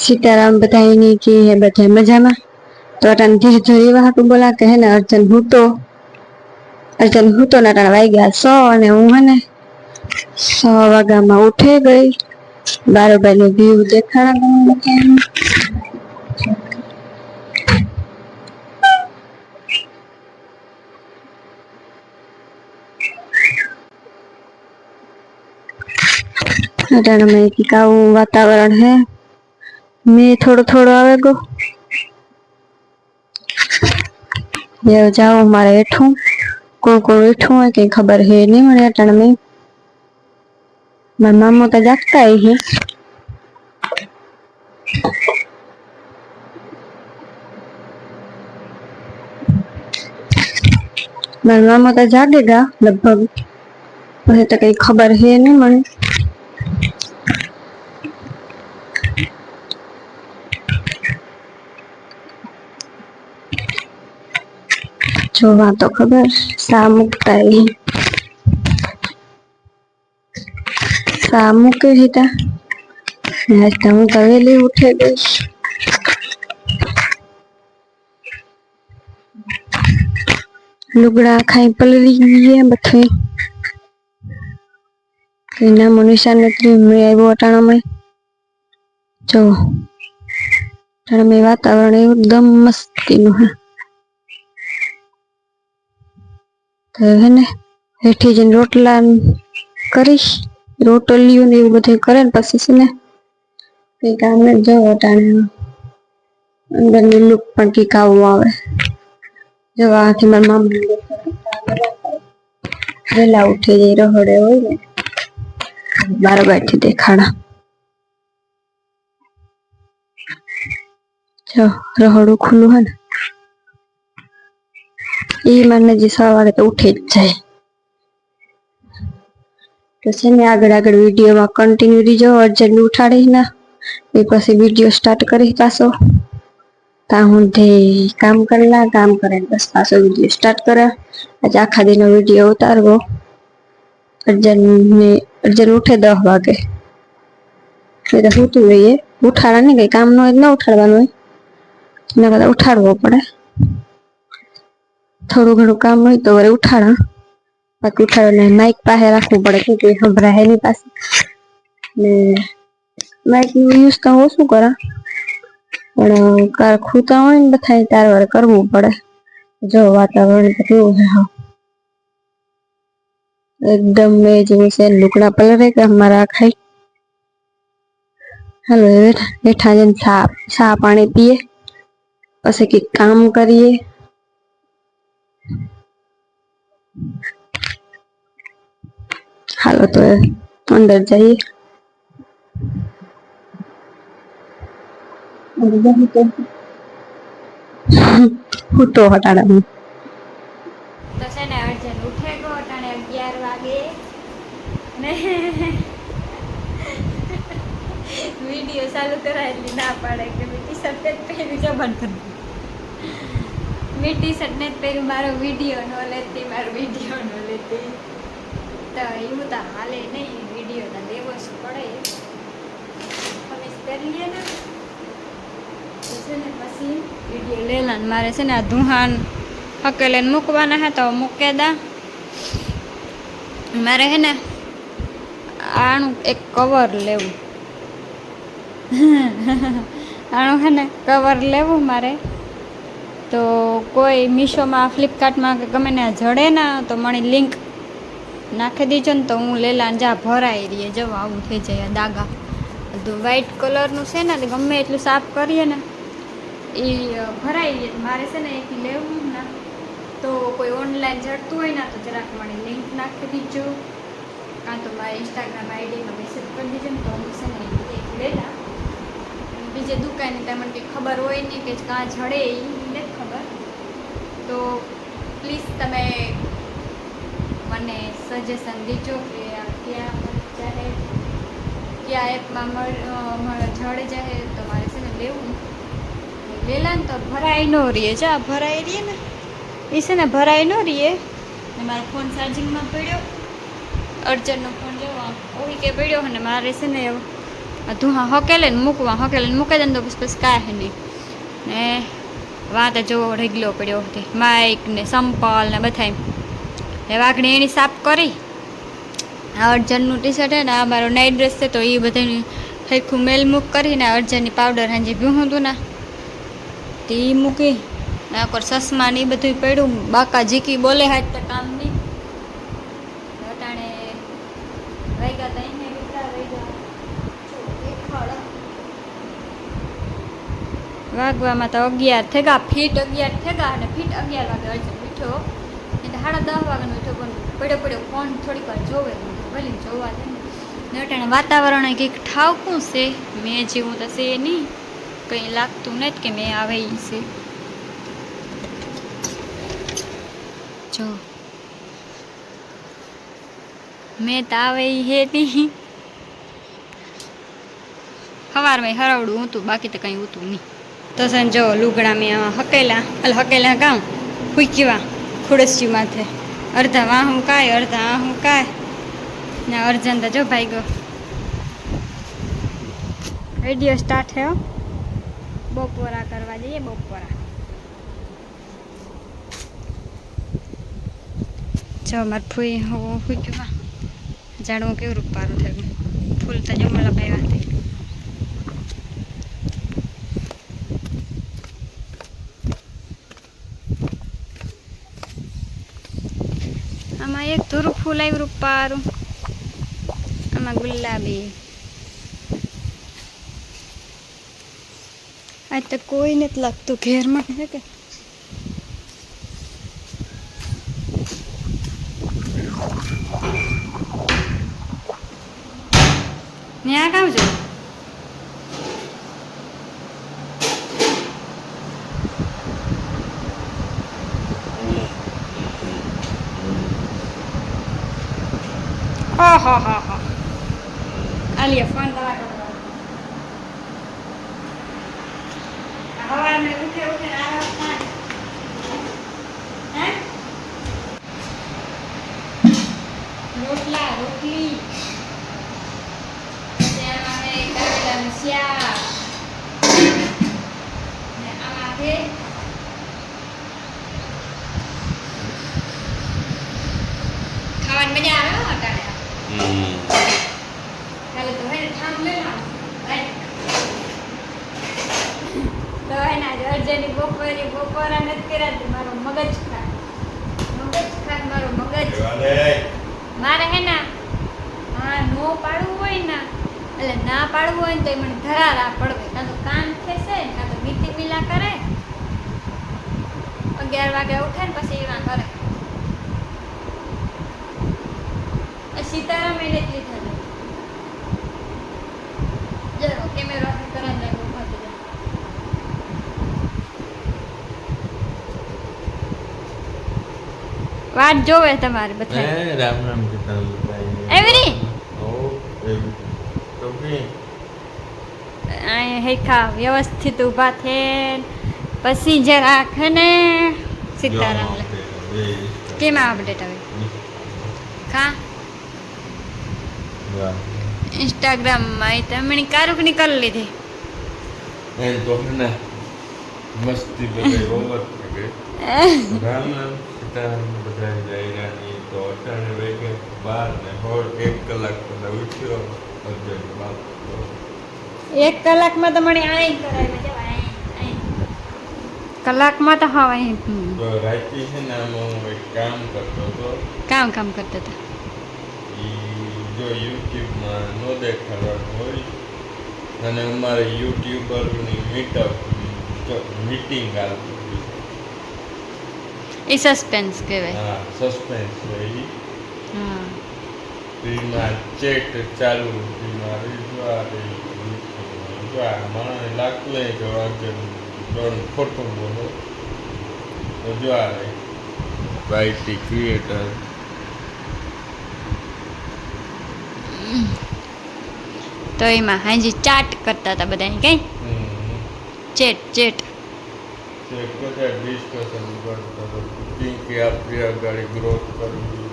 सीताराम बताई नहीं कि है बधाई मजा में तो अटन धीरे धीरे वहां तो बोला के है ना अर्जुन हूँ तो ना वाई गया 100 અને હું હે ને 100 વાગ્યામાં ઉઠે ગઈ 12 નો વ્યૂ દેખાડા अटाना में की का वातावरण है मैं थोड़ो थोड़ो आवेगो ये जाओ हमारे बैठू कौन कौन बैठू है कहीं खबर है नहीं मैंने अटाना में मेरा मामू तो जागता ही है मेरा मामा तो जागेगा लगभग मुझे तो कहीं खबर है नहीं मैंने जो वहाँ तो खबर सामुकता ही सामुके ही था आज तो हूँ तवेली उठे गई लुगड़ा खाई पलरी गई है बथे कहीं नाम निशान नहीं मैं आयो अटाणा में जो अटाणा में वातावरण एकदम मस्ती नु है तो है ने हेठी जन रोटला करीश रोटलियों ने બધું કરે ને પછી છે ને કઈ કામ ને જો અટાણે અંદર ની લુક પણ કી કાવું આવે જો આથી મારા મામા વેલા ઉઠી જઈ રહોડે હોય ને 12 વાગે દેખાડા જો રહોડું ખુલ્લું હે ને એ મને જે સવારે તો ઉઠી જ જાય तो से ने आगळ आगळ वीडियो में कंटिन्यू रहीजो अर्जन उठाड़ी ना ए पछी वीडियो स्टार्ट करी पाछो ता हुंधे काम करला काम करे बस पाछो वीडियो स्टार्ट करा आज आखा दिन वीडियो उतारवो अर्जन उठे 10 वागे એટલે ઉઠી ગઈ ઉઠાડા ને કઈ કામ નો ન ઉઠાડવાનું હોય નકર ઉઠાડવો પડે થોડું ઘણું કામ હોય તો વરે ઉઠાડા बाकी उठाने माइक पासे रखવું પડે क्योंकि સંભળાય ની પાસે ને માइक यूज તો હું શું કરા પણ કાર ખૂતા હોય ને બથાય તાર વાર કરવું પડે જો વાતાવરણ તો કેવું છે હા एकदम में जैसे लुकड़ा पलरे के हमारा खाई हेलो बैठा जन सा पानी पिए पछी की काम करिए हालो तो अंदर जाइए तो हटाड़ा में तो से ने अर्जन उठेगो अटाणे 11 वागे ने वीडियो चालू करायली ना पाड़े के मैं टी शर्ट ने पहरी जो बंद कर मैं टी शर्ट ने पहरी मारो वीडियो नो लेती तो એવું તો હાલે નહીં વિડીયો ના દેવો શું પડે હવે કરી લે ને તો છે ને પછી વિડીયો લેલા મારે છે ને આ ધુહાન હકેલેને મૂકવાના હે તો મૂકે દા મારે હે ને આનું એક કવર લેવું આનું હે ને કવર લેવું મારે તો કોઈ મીશોમાં ફ્લિપકાર્ટમાં કે ગમે ને જડે ના તો મને લિંક નાખી દીજો ને તો હું લેલા જા ભરાઈ રહીએ જો આવું થઈ જાય દાગા બધું વ્હાઈટ કલરનું છે ને ગમે એટલું સાફ કરીએ ને એ ભરાઈ રહીએ મારે છે ને એક લેવું ને તો કોઈ ઓનલાઈન જડતું હોય ને તો જરાક મને લિંક નાખી દીજો કાં તો મારા ઇન્સ્ટાગ્રામ આઈડીમાં મેસેજ કરી દીજો ને તો હું છે ને એક લેલા બીજે દુકાને તમને કંઈ ખબર હોય નહીં કે કાં જડે એ નથી ખબર તો પ્લીઝ તમે મને સજેશન દીજો કે આ ક્યાં ચાહે ક્યાં એપમાં જડે જાય તો મારે છે ને લેવું લેલા ને તો ભરાઈ ન રહીએ જા ભરાઈ રહીએ ને એ છે ને ભરાઈ ન રહીએ ને મારો ફોન ચાર્જિંગમાં પડ્યો અર્જનનો ફોન લેવા ઓવી કે પડ્યો અને મારે છે ને તું હા હકેલે ને મૂકવા હકેલે ને મૂકી દે ને તો પછી કાંઈ નહીં ને વાત જો ઢગલો પડ્યો હતી માઇક ને સંપલ ને બધા એ વાઘણી એની સાફ કરી આ અર્જનનું ટી શર્ટ હે ને આ મારો નાઇટ ડ્રેસ છે તો એ બધાની સરખું મેલ મૂક કરીને અર્જનની પાવડર હાંજી ભીહું હતું ને તે એ મૂકી ને આખર ચશ્મા ને એ બધું પડ્યું બાકા જીકી બોલે હાથ તો કામ નહીં અટાણે વાગ્યા હતા એને કેટલા વાગવામાં તો 11 થેગા ફીટ 11 થેગા અને ફીટ 11 વાગે અર્જન ઉઠ્યો એટલે 10:30 વાગ્યાનો ઉઠ્યો પણ પડ્યો ફોન થોડીક વાર જોવે ભલે જોવા દે ને અટાણે વાતાવરણ કંઈક ઠાવકું છે મેં જેવું તો છે નહીં કંઈ લાગતું નથી કે મેં આવે એ છે જો મેં તો આવે એ હે નહીં સવારમાં હરાવડું ઊંતું બાકી તો કંઈ ઊતું નહીં તો સન જો લુગડા મેં હકેલા ગામ ફૂંકવા ખુડસી માથે અડધા વાહું કાંઈ અડધા આહું કાંઈ ને અર્જન તો જો ભાઈ ગયો વિડીયો સ્ટાર્ટ થયો બપોરા કરવા જઈએ બપોરા જો મારે ફૂઈ હું ફૂંકવા જાણવું કેવું રૂપારું થયું ફૂલ તો જો મને લગાવ્યા હતી આમાં એક ધૂરું ફૂલ આવ્યું રૂપારું આમાં ગુલાબી આજ તો કોઈ નથી લાગતું ઘેરમાં છે કે ત્યાં કામ છે હા આલિયા ફોન દવા હવા મેં ઉઠે રોટલા રોટલી કારેલાનું શાક ને આમાં છે ખાવાની મજા આવે હો અટાણે ચાલો તો હે ઠામ લેવાનું તો હે ના અર્જની બપોરા નથી કર્યા મારો મગજ ખા મારો મગજ મારે હે ના હા નો પાડવું હોય ને એટલે ના પાડવું હોય ને તો મને ધરારા પડવે કાં તો કાન ખેંચે કાં તો મીઠી મિલા કરે 11 વાગે ઉઠે ને પછી એવા કરે સીતારામ એને જ લીધા છે જરો કેમેરો કરાવી નાખો ઉભા થઈ જાય વાટ જોવે તમારે બધા રામ રામ કીધા એવરી તો કે આ હેખા વ્યવસ્થિત ઊભા થે પછી જરા ખને સીતારામ લે કેમ અપડેટ આવે કા इंस्टाग्राम में तो मैंने कारुक निकल ली थी एन तो है मस्ती बजाई ओवर के राम राम सीताराम बजाई जाएगा नहीं तो अचानक वेगे बार ने और 1 कलाक पहले उठ्यो अजय बात तो 1 कलाक में तो मने आई कराई में जब आई कलाक में तो हवा ही तो राती है ना मैं एक काम करतो तो काम करता था जो YouTube માં નો દેખાડવાનું હોય અને અમારે યુટ્યુબરની મીટિંગ આવતી એ સસ્પેન્સ કહેવાય હા સસ્પેન્સ હોય હા એમાં ચેટ ચાલુ મારી જો મને લાગતું નહીં કે અર્જન ખોટું બોલો તો જો આ વાયટી ક્રિએટર તો એમાં હાજી ચાટ કરતા હતા બધા કઈ ચેટ બધા ડિસ્કશન કરતા કે આપણી આગળ ગ્રોથ કરવી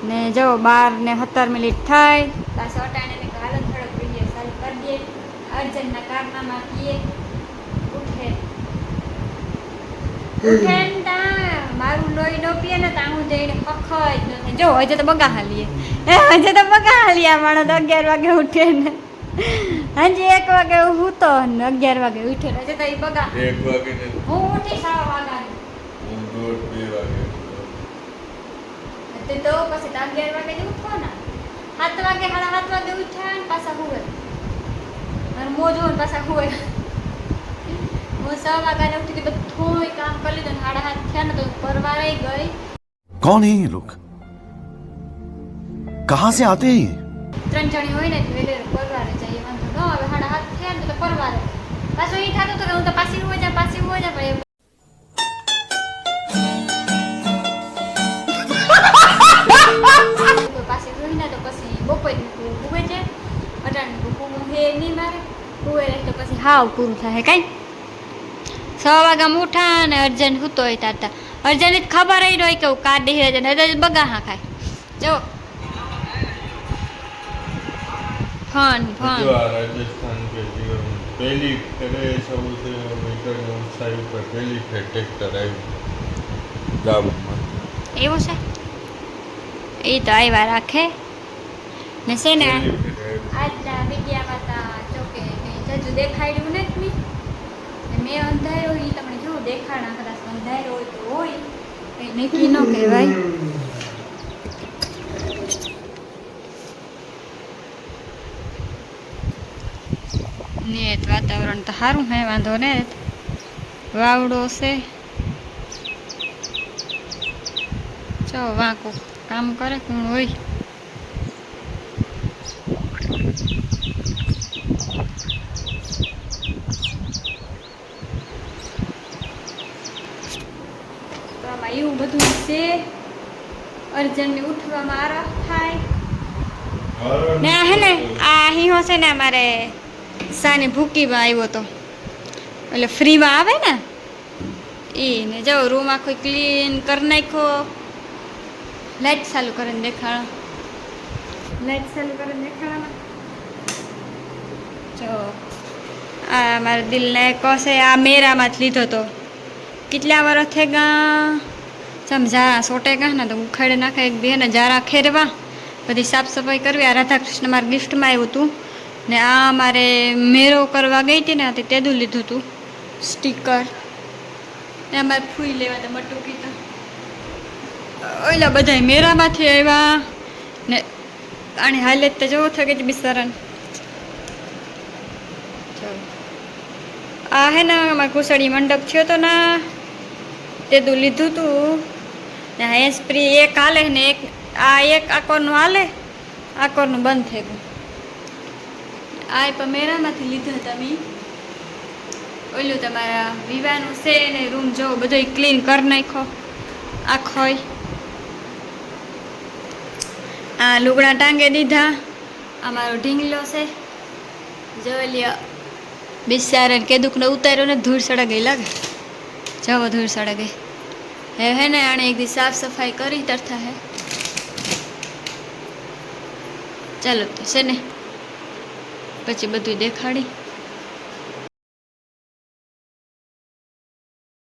ને જો 12 ને 17 મિનિટ થાય પાછો અટાણે ને હાલત થોડોક વિડિયો ચાલુ અર્જનના કારનામાં કીએ ઉઠે ઉઠે ને તા મારું લોહી ન પીએ ને તા હું જઈને ખખાઈ જ નથી. જો હજે તો બગા હાલીએ હજે તો બગા હાલીએ માણસ 11 વાગે ઉઠે ને હાજી 1 વાગે ઉઠતો ને 11 વાગે ઉઠે ને હજે તો એ બગા 1 વાગે ને હું ઉઠી 6 વાગ્યાની હું 2 વાગે તે તો પછી 11 વાગે જ ઉઠો ને 7 વાગે 7:30 વાગે ઉઠ્યા ને પાછા હુવે અને મોજો ને પાછા હુવે. હું 6 વાગ્યાને ઉઠી બધું કામ કરી લીધું ને 7:30 થયા ને તો પરવારે ગઈ. कौन है ये लोग कहाँ से आते हैं ये 3 જણી હોય ને એટલે પરવારે જઈએ વાંધો ન આવે. 7:30 થયા ને તો પરવારે પાછું એ થતું તો કે હું તો પાછી હોય જા પણ પાછી હોય ને તો પછી બપોર હુવે છે અટાણ હું હે નહીં મારે હુવે રહે તો પછી હાવ પૂરું થાય કાંઈ. 6 વાગ્યામાં ઉઠા ને અર્જન સૂતો હોય તાતા અર્જન જ ખબર જ હોય કે હું કાઢી હે ને બગા હા ખાય જો ફન जो राजस्थान के जीवन में पहली फेरे सौથી મીટરની ઊંચાઈ ઉપર પહેલી ફેર ટ્રેક્ટર આવ્યું ગામમાં. એવું છે એ તો આવ્યા રાખે ને છે ને પહેલી ફેર આવ્યું. આજના મીડિયામાં તા ચોકે જજુ દેખાડ્યું નથી મેં અંધાર્યો એ તમને જો દેખાડા કદાચ અંધાર્યો હોય તો હોય કંઈ નક્કી ન કહેવાય. ને વાતાવરણ તો સારું હે વાંધો ને વાવડો છે ચો વાંકો કામ કરે કોણ હોય. તો આમાં એવું બધું છે અર્જનને ઉઠવામાં આરામ થાય ને હે ને આ અહીં હશે ને અમારે સાની ભૂકીમાં આવ્યો તો એટલે ફ્રીમાં આવે ને એ ને જાઓ રૂમ આખો ક્લીન કરી નાખ્યો. લાઈટ ચાલુ કરીને દેખાડો લાઈટ ચાલુ કરીને દેખાડો જો આ મારા દિલને કસે આ મેરામાં જ લીધો તો કેટલા વર્ષ થઈ ગયા સમજા સોટે ગયા ને તો ઉખાડે નાખે એક બે ને જારા ખેરવા બધી સાફ સફાઈ કરવી. આ રાધાકૃષ્ણ મારા ગિફ્ટમાં આવ્યું હતું ને આ મારે મેરો કરવા ગઈ હતી ને તેદું લીધું હતું સ્ટીકર ને અમારે ફૂઈ લેવા તો બટુકી તો ઓલા બધા મેરામાંથી આવ્યા ને આની હાલત તો જોવો થઈ ગઈ બિચારાને. આ હે ને અમારે ઘૂસડી મંડપ થયો તો ને તેદું લીધું હતું ને આ સ્પ્રે એક હાલે ને એક આ એક આકોરનું હાલે આકોરનું બંધ થઈ ગયું. આ પણ મેરામાંથી લીધા હતા મેં ઓલું તમારા વિવાનું છે ને રૂમ જો બધો ક્લીન કરી નાખો આખો. આ લુગડા ટાંગે દીધા. આ મારો ઢીંગલો છે જોઈ લ્યો બિચારાને કેદુકને ઉતાર્યો ને ધૂળ સળગાઈ લાગે જવો ધૂળ સળગાઈ હે ને આણે એક દી સાફ સફાઈ કરી તરતા હે. ચાલો તો છે ને પછી બધું દેખાડી